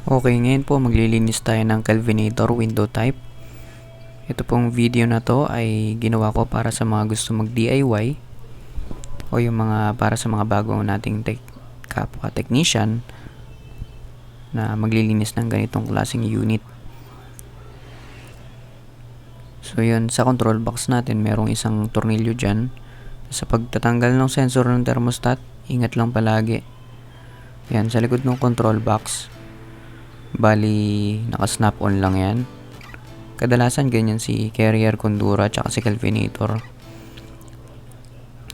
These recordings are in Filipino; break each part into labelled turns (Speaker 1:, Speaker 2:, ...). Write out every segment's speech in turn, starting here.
Speaker 1: Okay, ngayon po maglilinis tayo ng Kelvinator window type. Ito pong video na to ay ginawa ko para sa mga gusto mag DIY o yung mga para sa mga bago nating kapwa technician na maglilinis ng ganitong klaseng unit. So yun, sa control box natin merong isang tornilyo dyan. Sa pagtatanggal ng sensor ng thermostat, ingat lang palagi. Yan, sa likod ng control box, bali naka-snap on lang yan. Kadalasan ganyan si Carrier, Condura, tsaka si Kelvinator.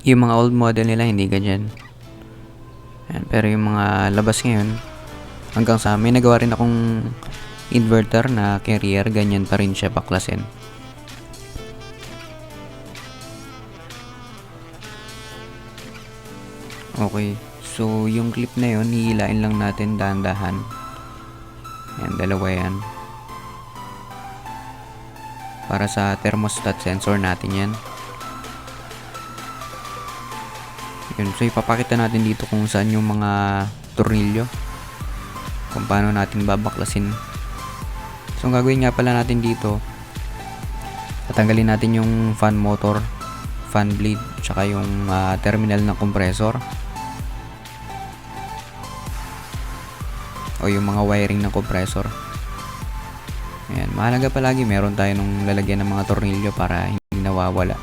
Speaker 1: Yung mga old model nila hindi ganyan. Yan, pero yung mga labas ngayon, hanggang sa may nagawa rin akong inverter na Carrier, ganyan pa rin siya baklasin. Okay, so yung clip na yun, hihilain lang natin dahan-dahan. Yan, dalawa yan. Para sa thermostat sensor natin yan. Yun, so ipapakita natin dito kung saan yung mga tornilyo. Kung paano natin babaklasin. So ang gagawin nga pala natin dito, tatanggalin natin yung fan motor, fan blade, tsaka yung terminal ng compressor. O yung mga wiring ng compressor. Ayan, mahalaga palagi meron tayo nung lalagyan ng mga tornilyo para hindi nawawala.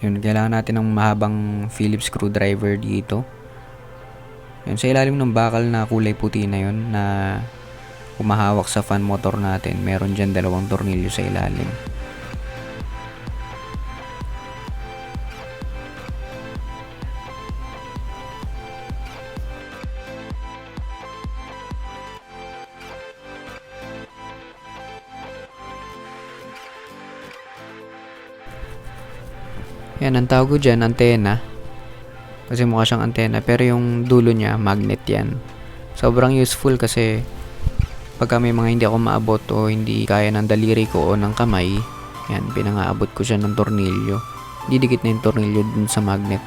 Speaker 1: Yun, kailangan natin ng mahabang Phillips screwdriver dito. Yun, sa ilalim ng bakal na kulay puti na yun na humahawak sa fan motor natin, meron dyan dalawang tornilyo sa ilalim. Yan, ang tawag ko dyan, antena. Kasi mukha siyang antena, pero yung dulo niya, magnet yan. Sobrang useful kasi pagka may mga hindi ako maabot o hindi kaya ng daliri ko o ng kamay, yan, pinangaabot ko siya ng tornilyo. Didikit na yung tornilyo dun sa magnet.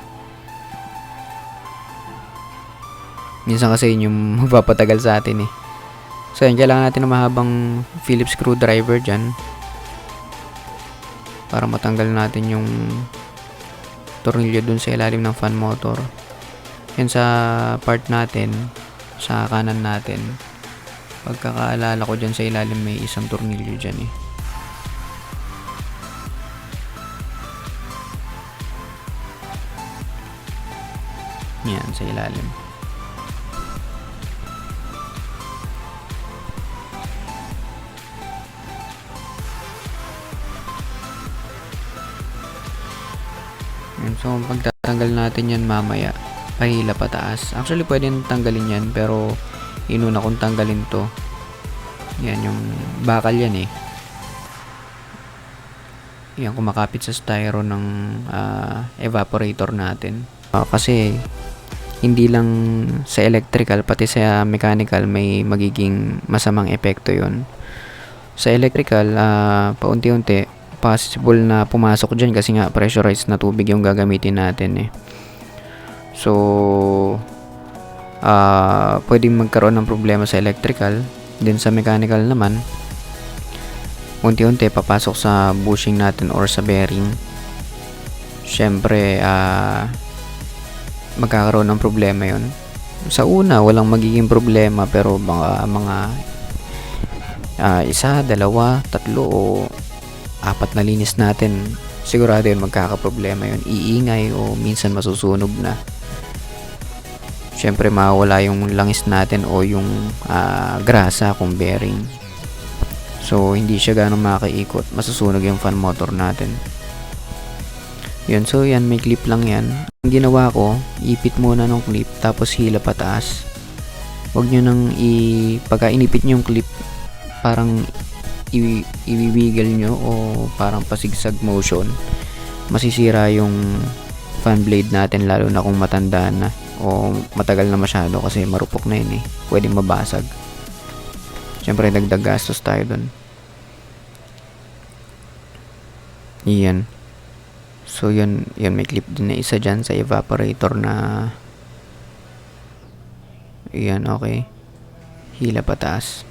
Speaker 1: Minsan kasi yun yung magpapatagal sa atin eh. So yan, kailangan natin ng mahabang Phillips screwdriver dyan para matanggal natin yung tornilyo dun sa ilalim ng fan motor. Yan sa part natin, sa kanan natin. Pagkakaalala ko dyan sa ilalim may isang tornilyo dyan eh. Yan, sa ilalim. So, pagtatanggal natin yan mamaya, pahila pataas. Actually, pwede tanggalin yan, pero inuna kong tanggalin to. Yan, yung bakal yan eh. Yan, kumakapit sa styro ng evaporator natin. Kasi, hindi lang sa electrical, pati sa mechanical, may magiging masamang epekto yon. Sa electrical, paunti-unti, possible na pumasok dyan kasi nga pressurized na tubig yung gagamitin natin eh. So pwedeng magkaroon ng problema sa electrical. Then sa mechanical naman, unti-unti papasok sa bushing natin or sa bearing. Syempre magkakaroon ng problema yon. Sa una walang magiging problema, pero mga isa, dalawa, tatlo o apat na linis natin, sigurado yun magkakaproblema yun. Iingay o minsan masusunog na. Syempre mawala yung langis natin o yung grasa kung bearing. So hindi siya ganong makaikot, masusunog yung fan motor natin. Yun, so yan, may clip lang yan. Ang ginawa ko, ipit muna ng clip tapos hila pataas. Huwag nyo nang pagka inipit nyo yung clip, parang iwiwiggle nyo o parang pasigsag motion, masisira yung fan blade natin, lalo na kung matanda na o matagal na masyado kasi marupok na yun eh, pwedeng mabasag. Syempre dagdag gastos tayo dun. Iyan. So yun may clip din na isa dyan sa evaporator na iyan. Okay, hila pataas.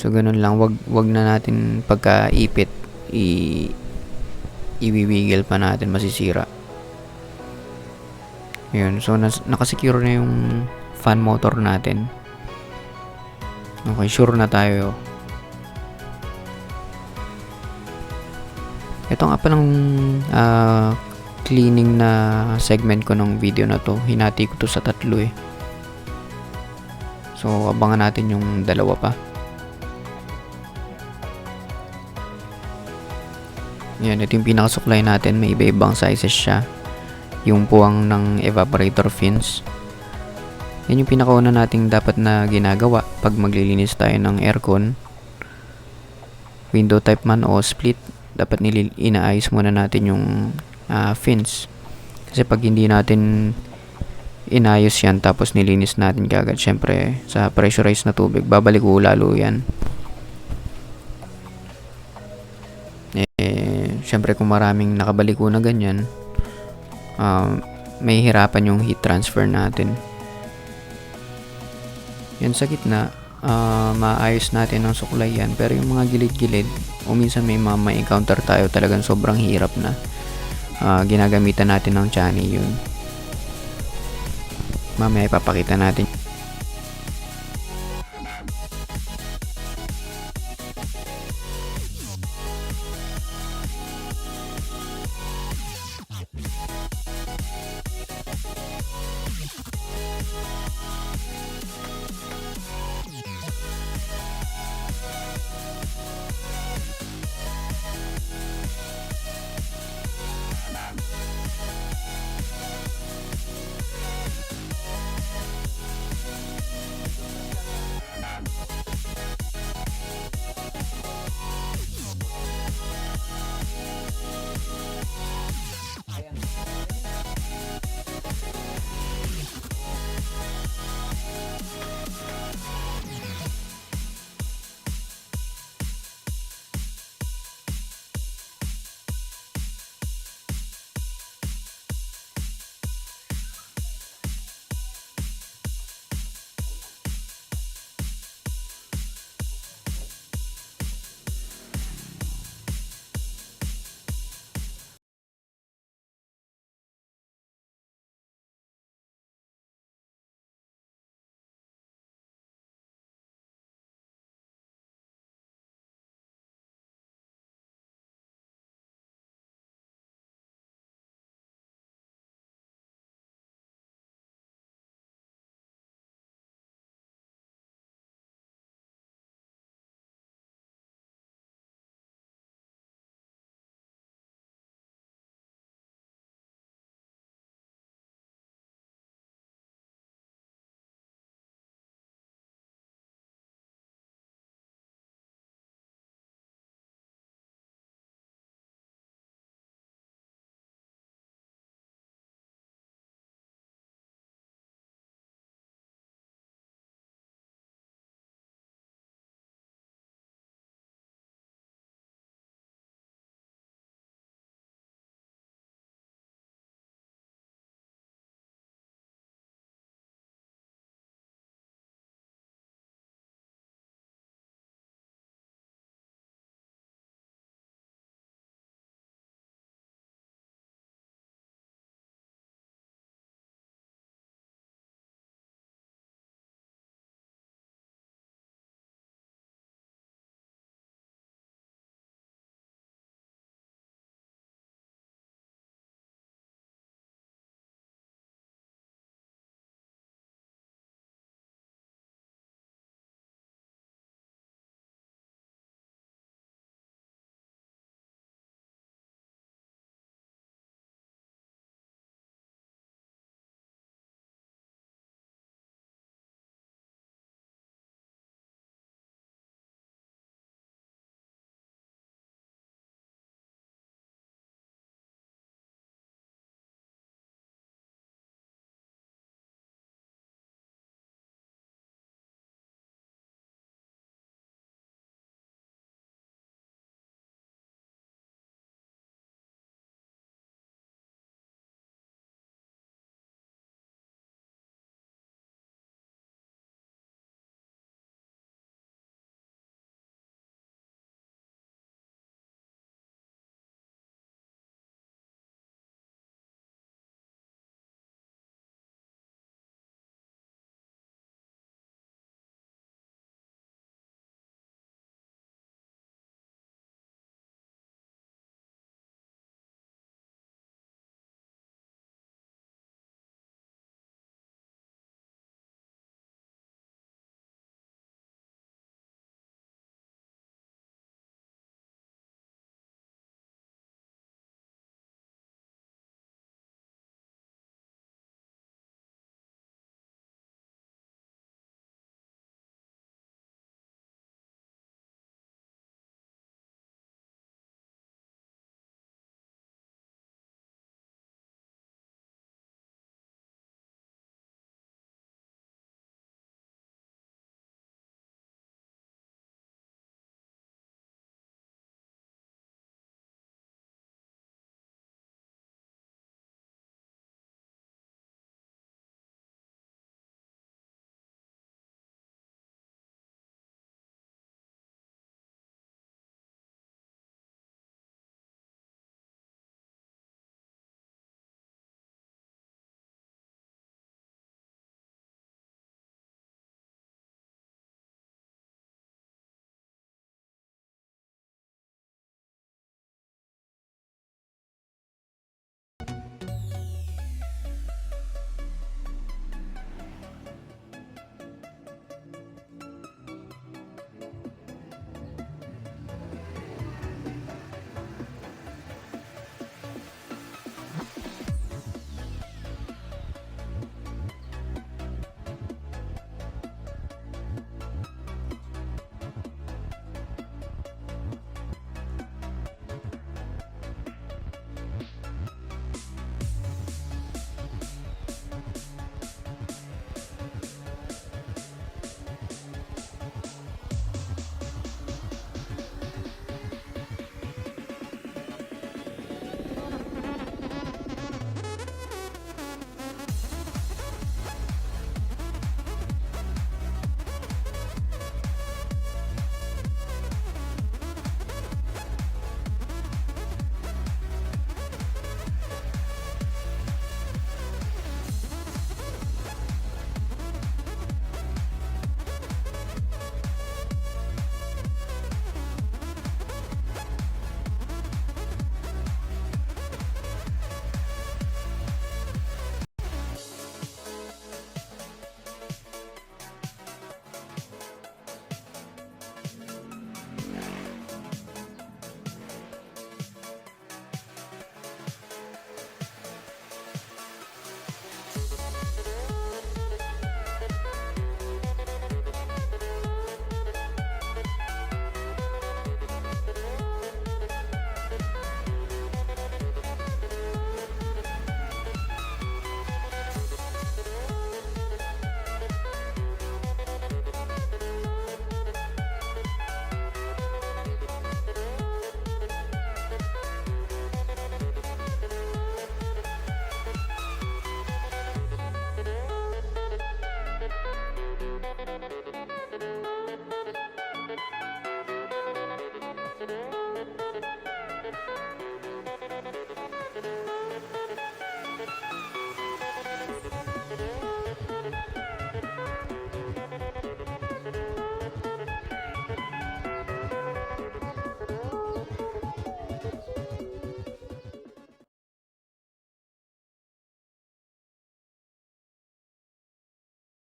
Speaker 1: So ganun lang, wag na natin pagkaipit iwiwigil pa natin, masisira. Yun, so nakasecure na yung fan motor natin. Okay, sure na tayo. Ito nga palang cleaning na segment ko ng video na to. Hinati ko to sa 3 eh. So abangan natin yung dalawa pa. Yan, ito yung pinakasuklay natin. May iba-ibang sizes siya. Yung puwang ng evaporator fins. Yan yung pinakauna nating dapat na ginagawa pag maglilinis tayo ng aircon. Window type man o split, dapat inaayos muna natin yung fins. Kasi pag hindi natin inayos yan tapos nilinis natin kagad, syempre sa pressurized na tubig, babalik lalo yan. Syempre kung maraming nakabaliko na ganyan, may hirapan yung heat transfer natin. Yan sa gitna, maayos natin ng suklay yan. Pero yung mga gilid-gilid, o minsan may encounter tayo talagang sobrang hirap na, ginagamitan natin ng chani yun. Mamaya ipapakita natin.